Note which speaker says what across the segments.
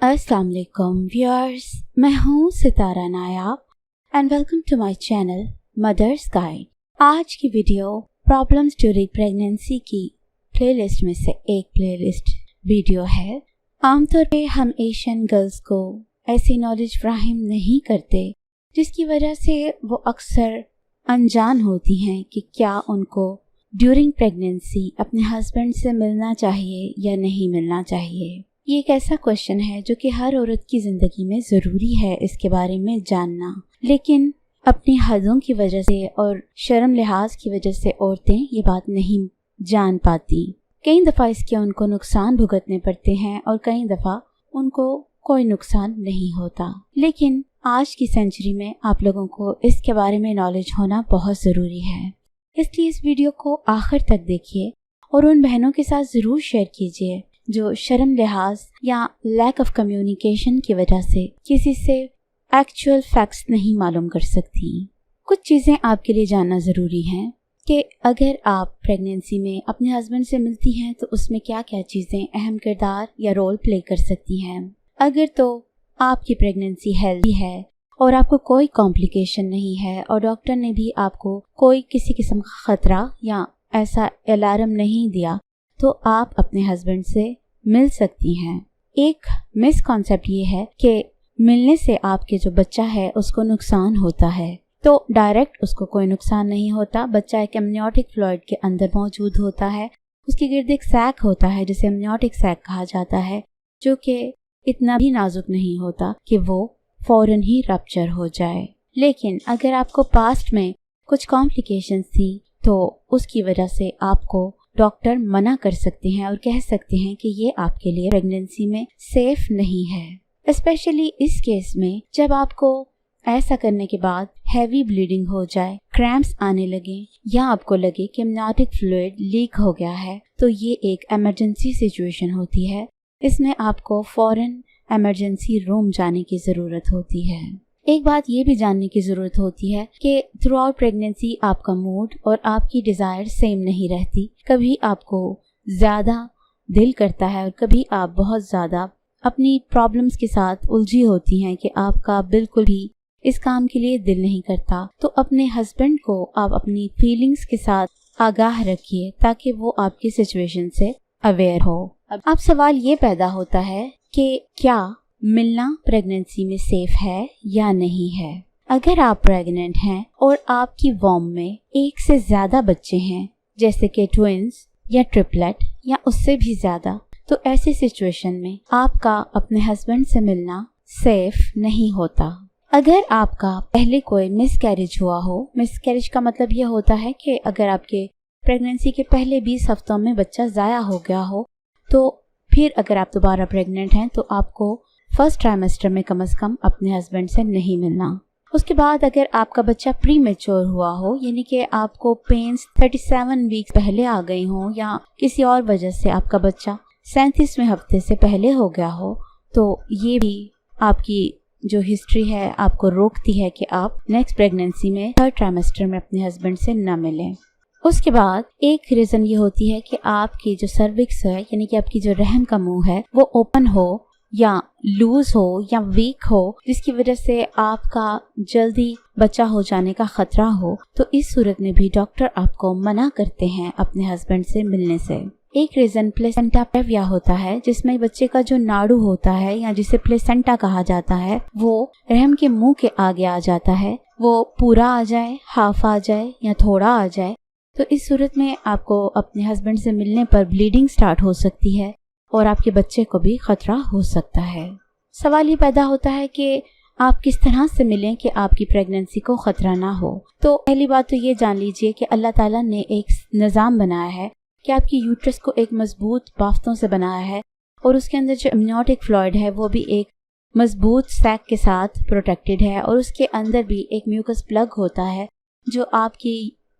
Speaker 1: अस्सलाम वालेकुम व्यूअर्स, मैं हूँ Sitara Nayab and welcome to my channel mothers guide. आज की वीडियो प्रॉब्लम्स ड्यूरिंग प्रेगनेंसी की प्लेलिस्ट में से एक प्लेलिस्ट वीडियो है। आमतौर पे हम एशियन गर्ल्स को ऐसी नॉलेज फ्राहम नहीं करते जिसकी वजह से वो अक्सर अनजान होती हैं कि क्या उनको ड्यूरिंग प्रेगनेंसी अपने हस्बैंड से मिलना चाहिए या नहीं मिलना चाहिए। ये एक ऐसा क्वेश्चन है जो कि हर औरत की ज़िंदगी में ज़रूरी है इसके बारे में जानना, लेकिन अपनी हदों की वजह से और शर्म लिहाज की वजह से औरतें ये बात नहीं जान पाती। कई दफ़ा इसके उनको नुकसान भुगतने पड़ते हैं और कई दफ़ा उनको कोई नुकसान नहीं होता। लेकिन आज की सेंचुरी में आप लोगों को इसके बारे में नॉलेज होना बहुत ज़रूरी है, इसलिए इस वीडियो को आखिर तक देखिए और उन बहनों के साथ ज़रूर शेयर कीजिए जो शर्म लिहाज या लैक ऑफ कम्युनिकेशन की वजह से किसी से एक्चुअल फैक्ट्स नहीं मालूम कर सकती। कुछ चीज़ें आपके लिए जानना ज़रूरी हैं कि अगर आप प्रेगनेंसी में अपने हस्बैंड से मिलती हैं तो उसमें क्या क्या चीज़ें अहम किरदार या रोल प्ले कर सकती हैं। अगर तो आपकी प्रेगनेंसी हेल्दी है और आपको कोई कॉम्प्लिकेशन नहीं है और डॉक्टर ने भी आपको कोई किसी किस्म का ख़तरा या ऐसा अलार्म नहीं दिया तो आप अपने हस्बैंड से मिल सकती हैं। एक मिसकॉन्सेप्ट ये है कि मिलने से आपके जो बच्चा है उसको नुकसान होता है, तो डायरेक्ट उसको कोई नुकसान नहीं होता। बच्चा एक एमनियोटिक फ्लूइड के अंदर मौजूद होता है, उसके गिर्द एक सैक होता है जिसे एमनियोटिक सैक कहा जाता है, जो कि इतना भी नाजुक नहीं होता कि वो फौरन ही रप्चर हो जाए। लेकिन अगर आपको पास्ट में कुछ कॉम्प्लिकेशंस थी तो उसकी वजह से आपको डॉक्टर मना कर सकते हैं और कह सकते हैं कि ये आपके लिए प्रेगनेंसी में सेफ नहीं है। स्पेशली इस केस में जब आपको ऐसा करने के बाद हैवी ब्लीडिंग हो जाए, क्रैम्प्स आने लगे या आपको लगे कि एमनियोटिक फ्लूइड लीक हो गया है, तो ये एक इमरजेंसी सिचुएशन होती है। इसमें आपको फौरन इमरजेंसी रूम जाने की ज़रूरत होती है। एक बात ये भी जानने की ज़रूरत होती है कि थ्रू आउट प्रेगनेंसी आपका मूड और आपकी डिज़ायर सेम नहीं रहती। कभी आपको ज़्यादा दिल करता है और कभी आप बहुत ज़्यादा अपनी प्रॉब्लम्स के साथ उलझी होती हैं कि आपका बिल्कुल भी इस काम के लिए दिल नहीं करता। तो अपने हस्बैंड को आप अपनी फीलिंग्स के साथ आगाह रखिए ताकि वो आपकी सिचुएशन से अवेयर हो। अब सवाल ये पैदा होता है कि क्या मिलना प्रेगनेंसी में सेफ है या नहीं है। अगर आप प्रेग्नेंट हैं और आपकी वॉम में एक से ज्यादा बच्चे हैं, जैसे कि ट्विंस या ट्रिपलेट या उससे भी ज्यादा, तो ऐसी सिचुएशन में आपका अपने हस्बैंड से मिलना सेफ नहीं होता। अगर आपका पहले कोई मिसकैरेज हुआ हो, मिसकैरेज का मतलब ये होता है कि अगर आपके प्रेगनेंसी के पहले 20 हफ्तों में बच्चा ज़ाया हो गया हो, तो फिर अगर आप दोबारा प्रेग्नेंट हैं तो आपको फर्स्ट ट्राइमेस्टर में कम से कम अपने हस्बैंड से नहीं मिलना। उसके बाद अगर आपका बच्चा प्री मैच्योर हुआ हो, यानी कि आपको पेन्स 37 वीक्स पहले आ गई हो या किसी और वजह से आपका बच्चा 37वें हफ्ते से पहले हो गया हो, तो ये भी आपकी जो हिस्ट्री है आपको रोकती है कि आप नेक्स्ट प्रेगनेंसी में थर्ड ट्राइमेस्टर में अपने हस्बैंड से न मिलें। उसके बाद एक रीज़न ये होती है कि आपकी जो सर्विक्स है, यानी कि आपकी जो रहम का मुंह है, वो ओपन हो या लूज हो या वीक हो, जिसकी वजह से आपका जल्दी बच्चा हो जाने का खतरा हो। तो इस सूरत में भी डॉक्टर आपको मना करते हैं अपने हस्बैंड से मिलने से। एक रीजन प्लेसेंटा प्रेविया होता है, जिसमें बच्चे का जो नाड़ू होता है या जिसे प्लेसेंटा कहा जाता है, वो रहम के मुंह के आगे आ जाता है। वो पूरा आ जाए, हाफ आ जाए या थोड़ा आ जाए, तो इस सूरत में आपको अपने हस्बैंड से मिलने पर ब्लीडिंग स्टार्ट हो सकती है और आपके बच्चे को भी खतरा हो सकता है। सवाल ये पैदा होता है कि आप किस तरह से मिलें कि आपकी प्रेगनेंसी को खतरा ना हो। तो पहली बात तो ये जान लीजिए कि अल्लाह ताला ने एक निज़ाम बनाया है कि आपकी यूट्रस को एक मजबूत बाफ्तों से बनाया है और उसके अंदर जो एमनियोटिक फ्लूइड है वो भी एक मजबूत सैक के साथ प्रोटेक्टेड है और उसके अंदर भी एक म्यूकस प्लग होता है जो आपकी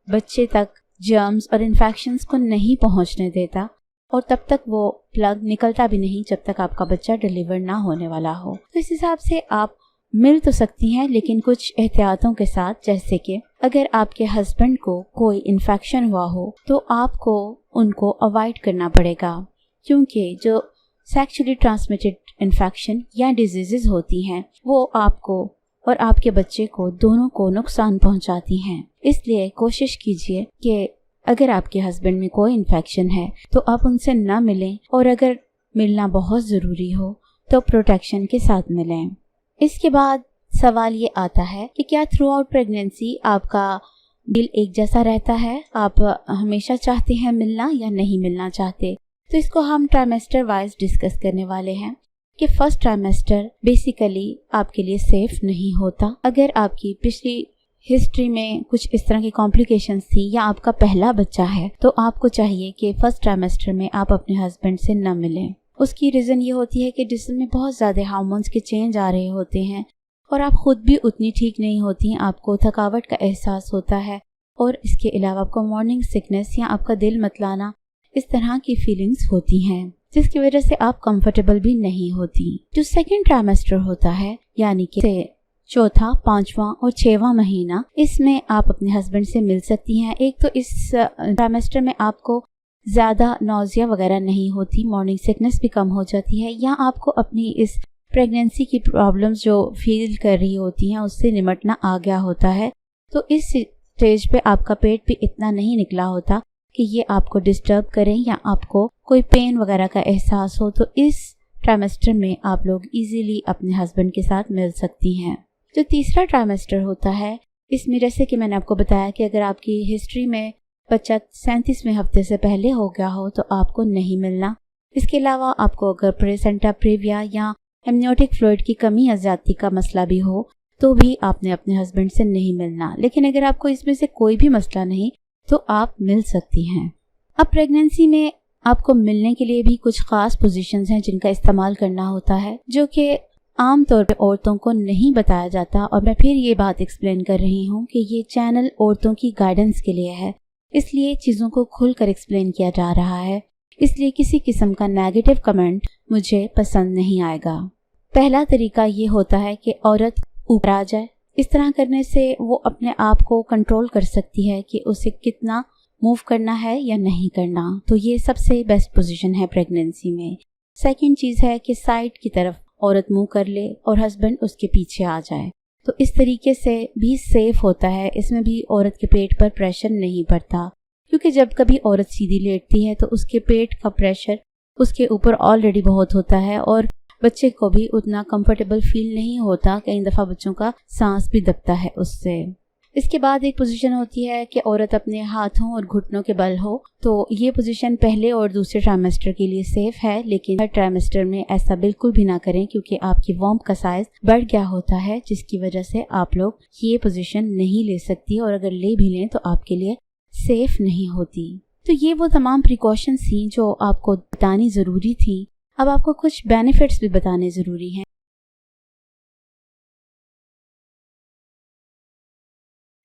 Speaker 1: बच्चे तक जर्म्स और इन्फेक्शंस को नहीं पहुंचने देता, और तब तक वो प्लग निकलता भी नहीं जब तक आपका बच्चा डिलीवर ना होने वाला हो। तो इस हिसाब से आप मिल तो सकती हैं, लेकिन कुछ एहतियातों के साथ, जैसे कि अगर आपके हस्बैंड को कोई इन्फेक्शन हुआ हो तो आपको उनको अवॉइड करना पड़ेगा, क्योंकि जो सेक्सुअली ट्रांसमिटेड इन्फेक्शन या डिजीजेज होती हैं, वो आपको और आपके बच्चे को दोनों को नुकसान पहुंचाती हैं। इसलिए कोशिश कीजिए कि अगर आपके हस्बैंड में कोई इन्फेक्शन है तो आप उनसे ना मिलें, और अगर मिलना बहुत ज़रूरी हो तो प्रोटेक्शन के साथ मिलें। इसके बाद सवाल ये आता है कि क्या थ्रू आउट प्रेगनेंसी आपका दिल एक जैसा रहता है, आप हमेशा चाहते हैं मिलना या नहीं मिलना चाहते। तो इसको हम ट्राइमेस्टर वाइज डिस्कस करने वाले हैं कि फर्स्ट ट्राइमेस्टर बेसिकली आपके लिए सेफ नहीं होता। अगर आपकी पिछली हिस्ट्री में कुछ इस तरह की कॉम्प्लिकेशंस थी या आपका पहला बच्चा है तो आपको चाहिए कि फर्स्ट ट्राइमेस्टर में आप अपने हस्बैंड से न मिलें। उसकी रीज़न ये होती है कि जिसमें बहुत ज़्यादा हार्मोन्स के चेंज आ रहे होते हैं और आप खुद भी उतनी ठीक नहीं होती, आपको थकावट का एहसास होता है, और इसके अलावा आपको मॉर्निंग सिकनेस या आपका दिल मतलाना इस तरह की फीलिंग्स होती हैं, जिसकी वजह से आप कंफर्टेबल भी नहीं होती। जो सेकेंड ट्राइमेस्टर होता है यानी कि चौथा, पांचवा और छठवां महीना, इसमें आप अपने हस्बैंड से मिल सकती हैं। एक तो इस ट्राइमेस्टर में आपको ज़्यादा नौजिया वगैरह नहीं होती, मॉर्निंग सिकनेस भी कम हो जाती है, या आपको अपनी इस प्रेगनेंसी की प्रॉब्लम्स जो फील कर रही होती हैं उससे निमटना आ गया होता है। तो इस स्टेज पे आपका पेट भी इतना नहीं निकला होता कि ये आपको डिस्टर्ब करें या आपको कोई पेन वगैरह का एहसास हो। तो इस ट्राइमेस्टर में आप लोग इजीली अपने हस्बैंड के साथ मिल सकती हैं। जो तीसरा ट्राइमेस्टर होता है, इसमें जैसे कि मैंने आपको बताया कि अगर आपकी हिस्ट्री में बच्चा 37वें हफ्ते से पहले हो गया हो तो आपको नहीं मिलना। इसके अलावा आपको अगर प्लेसेंटा प्रीविया या एमनियोटिक फ्लूइड की कमी या ज्यादती का मसला भी हो तो भी आपने अपने हस्बैंड से नहीं मिलना। लेकिन अगर आपको इसमें से कोई भी मसला नहीं तो आप मिल सकती हैं। अब प्रेगनेंसी में आपको मिलने के लिए भी कुछ खास पोजीशंस हैं जिनका इस्तेमाल करना होता है, जो कि आम तौर पे औरतों को नहीं बताया जाता। और मैं फिर ये बात एक्सप्लेन कर रही हूँ कि ये चैनल औरतों की गाइडेंस के लिए है, इसलिए चीज़ों को खुलकर एक्सप्लेन किया जा रहा है। इसलिए किसी किस्म का नेगेटिव कमेंट मुझे पसंद नहीं आएगा। पहला तरीका ये होता है कि औरत ऊपर आ जाए। इस तरह करने से वो अपने आप को कंट्रोल कर सकती है कि उसे कितना मूव करना है या नहीं करना। तो ये सबसे बेस्ट पोजीशन है प्रेगनेंसी में। सेकंड चीज़ है कि साइड की तरफ औरत मुंह कर ले और हस्बैंड उसके पीछे आ जाए। तो इस तरीके से भी सेफ होता है, इसमें भी औरत के पेट पर प्रेशर नहीं पड़ता, क्योंकि जब कभी औरत सीधी लेटती है तो उसके पेट का प्रेशर उसके ऊपर ऑलरेडी बहुत होता है और बच्चे को भी उतना कंफर्टेबल फील नहीं होता। कई दफ़ा बच्चों का सांस भी दबता है उससे। इसके बाद एक पोजीशन होती है कि औरत अपने हाथों और घुटनों के बल हो। तो ये पोजीशन पहले और दूसरे ट्राइमेस्टर के लिए सेफ है, लेकिन थर्ड ट्राइमेस्टर में ऐसा बिल्कुल भी ना करें, क्योंकि आपकी वॉम्ब का साइज बढ़ गया होता है, जिसकी वजह से आप लोग ये पोजीशन नहीं ले सकती, और अगर ले भी लें तो आपके लिए सेफ नहीं होती। तो ये वो तमाम प्रिकॉशंस थी जो आपको बतानी ज़रूरी थी। अब आपको कुछ बेनिफिट्स भी बताने ज़रूरी हैं।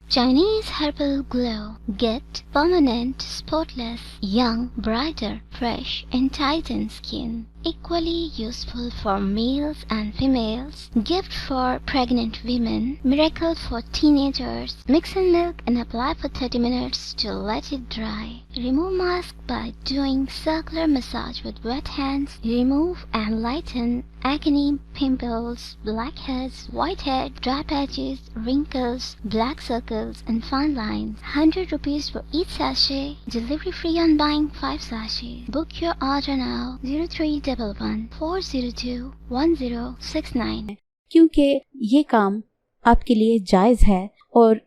Speaker 2: Chinese Herbal Glow. Get permanent, spotless, young, brighter, fresh and tightened skin. Equally useful for males and females. Gift for pregnant women. Miracle for teenagers. Mix in milk and apply for 30 minutes to let it dry. Remove mask by doing circular massage with wet hands. Remove and lighten acne, pimples, blackheads, whitehead, dry patches, wrinkles, black circles and fine lines. 100 rupees for each sachet. Delivery free on buying 5 sachets. Book your order now. 0311-402-1069.
Speaker 1: क्योंकि ये काम आपके लिए जायज़ है और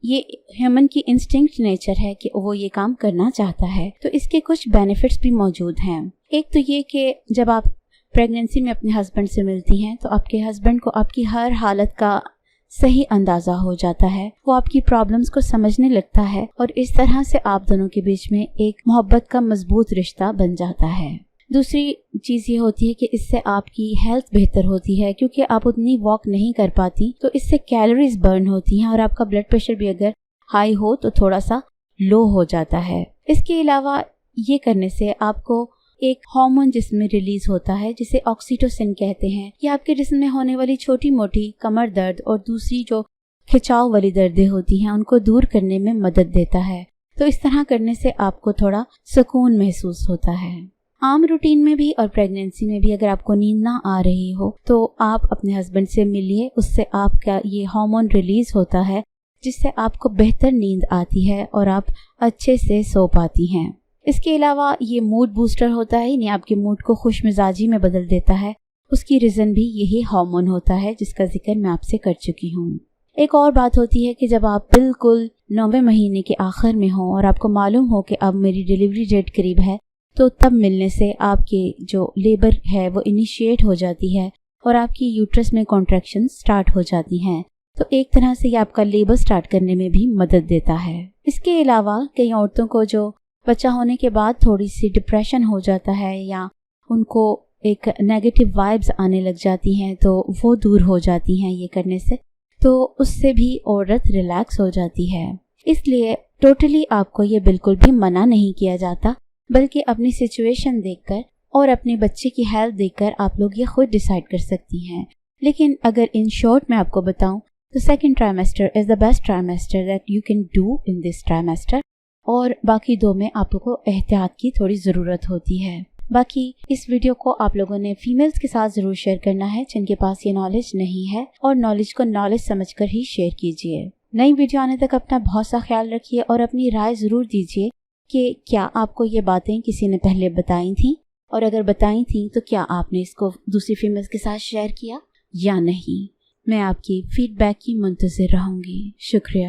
Speaker 1: ये human की इंस्टिंक्ट नेचर है कि वो ये काम करना चाहता है, तो इसके कुछ बेनिफिट्स भी मौजूद हैं। एक तो ये कि जब आप प्रेगनेंसी में अपने हस्बैंड से मिलती हैं तो आपके हस्बैंड को आपकी हर हालत का सही अंदाज़ा हो जाता है, वो आपकी प्रॉब्लम्स को समझने लगता है और इस तरह से आप दोनों के बीच में एक मोहब्बत का मजबूत रिश्ता बन जाता है। दूसरी चीज़ ये होती है कि इससे आपकी हेल्थ बेहतर होती है, क्योंकि आप उतनी वॉक नहीं कर पाती, तो इससे कैलोरीज बर्न होती हैं और आपका ब्लड प्रेशर भी अगर हाई हो तो थोड़ा सा लो हो जाता है। इसके अलावा ये करने से आपको एक हार्मोन जिस्म में रिलीज होता है जिसे ऑक्सीटोसिन कहते हैं। ये आपके जिस्म में होने वाली छोटी मोटी कमर दर्द और दूसरी जो खिंचाव वाली दर्दें होती हैं उनको दूर करने में मदद देता है। तो इस तरह करने से आपको थोड़ा सुकून महसूस होता है। عام روٹین میں بھی اور پریگنینسی میں بھی اگر آپ کو نیند نہ آ رہی ہو تو آپ اپنے ہسبینڈ سے ملیے، اس سے آپ کا یہ ہارمون ریلیز ہوتا ہے جس سے آپ کو بہتر نیند آتی ہے اور آپ اچھے سے سو پاتی ہیں۔ اس کے علاوہ یہ موڈ بوسٹر ہوتا ہے، یعنی آپ کے موڈ کو خوش مزاجی میں بدل دیتا ہے۔ اس کی ریزن بھی یہی ہارمون ہوتا ہے جس کا ذکر میں آپ سے کر چکی ہوں۔ ایک اور بات ہوتی ہے کہ جب آپ بالکل 9ویں مہینے کے آخر میں ہوں اور آپ کو معلوم ہو کہ اب میری ڈیلیوری ڈیٹ قریب ہے، تو تب ملنے سے آپ کے جو لیبر ہے وہ انیشیٹ ہو جاتی ہے اور آپ کی یوٹرس میں کنٹریکشن سٹارٹ ہو جاتی ہیں، تو ایک طرح سے یہ آپ کا لیبر سٹارٹ کرنے میں بھی مدد دیتا ہے۔ اس کے علاوہ کئی عورتوں کو جو بچہ ہونے کے بعد تھوڑی سی ڈپریشن ہو جاتا ہے یا ان کو ایک نیگیٹو وائبز آنے لگ جاتی ہیں تو وہ دور ہو جاتی ہیں یہ کرنے سے، تو اس سے بھی عورت ریلیکس ہو جاتی ہے۔ اس لیے ٹوٹلی آپ کو یہ بالکل بھی منع نہیں کیا جاتا، بلکہ اپنی سچویشن دیکھ کر اور اپنے بچے کی ہیلتھ دیکھ کر آپ لوگ یہ خود ڈیسائیڈ کر سکتی ہیں۔ لیکن اگر ان شارٹ میں آپ کو بتاؤں تو second trimester is the best trimester that you can do in this trimester, اور باقی 2 میں آپ کو احتیاط کی تھوڑی ضرورت ہوتی ہے۔ باقی اس ویڈیو کو آپ لوگوں نے فیمیلز کے ساتھ ضرور شیئر کرنا ہے جن کے پاس یہ نالج نہیں ہے، اور نالج کو نالج سمجھ کر ہی شیئر کیجیے۔ نئی ویڈیو آنے تک اپنا بہت سا خیال رکھیے اور اپنی رائے ضرور دیجیے کہ کیا آپ کو یہ باتیں کسی نے پہلے بتائی تھیں، اور اگر بتائی تھیں تو کیا آپ نے اس کو دوسری فیمیلز کے ساتھ شیئر کیا یا نہیں۔ میں آپ کی فیڈ بیک کی منتظر رہوں گی۔ شکریہ۔